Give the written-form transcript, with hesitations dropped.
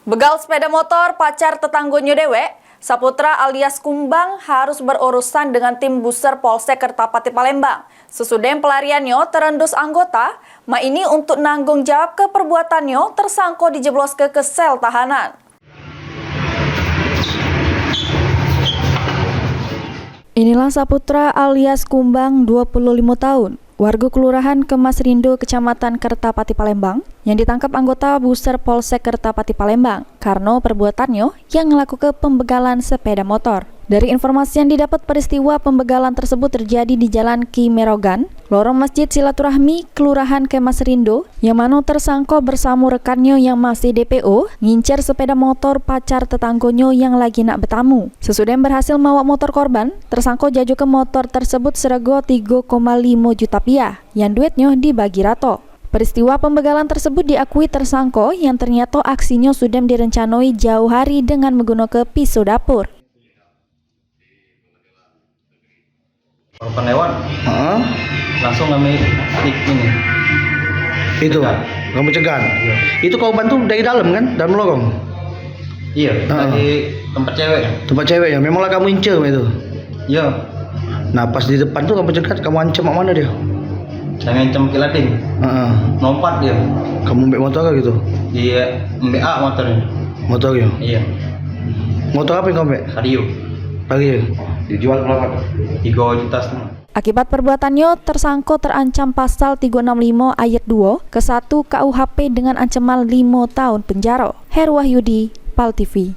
Begal sepeda motor pacar tetanggonyo dewek, Saputra alias Kumbang harus berurusan dengan tim buser Polsek Kertapati Palembang. Sesudah pelariannya terendus anggota, ini untuk nanggung jawab ke perbuatannya tersangko dijeblos ke sel tahanan. Inilah Saputra alias Kumbang 25 tahun. Warga Kelurahan Kemasrindo, Kecamatan Kertapati Palembang, yang ditangkap anggota buser Polsek Kertapati Palembang karena perbuatannya yang melakukan pembegalan sepeda motor. Dari informasi yang didapat, peristiwa pembegalan tersebut terjadi di Jalan Ki Merogan, lorong Masjid Silaturahmi, Kelurahan Kemasrindo, yang mana tersangka bersama rekannya yang masih DPO ngincer sepeda motor pacar tetanggonyo yang lagi nak bertamu. Sesudah berhasil mawa motor korban, tersangka jaju ke motor tersebut serego 3,5 juta rupiah, yang duitnya dibagi rato. Peristiwa pembegalan tersebut diakui tersangka yang ternyata aksinya sudah direncanai jauh hari dengan menggunakan pisau dapur. Korban lewat, langsung kami klik ini. Itu, kamu cegat. Iya. Itu korban tuh dari dalam kan, dalam lorong. Iya, dari tempat cewek. Tempat cewek ya, memanglah kamu incer itu. Iya, Nah pas di depan tuh kamu cegat, kamu ancam mak mana dia? saya ngancam kilating. Lompat dia. Kamu ambil motor gitu? Dia MBA motornya. Motornya? Iya, Motor apa yang kamu ambil? radio. Lagi. Dijual berapa? 3,5 juta. Akibat perbuatannya, tersangka terancam pasal 365 ayat 2 ke 1 KUHP dengan ancaman 5 tahun penjara. Heru Wahyudi, PAL TV.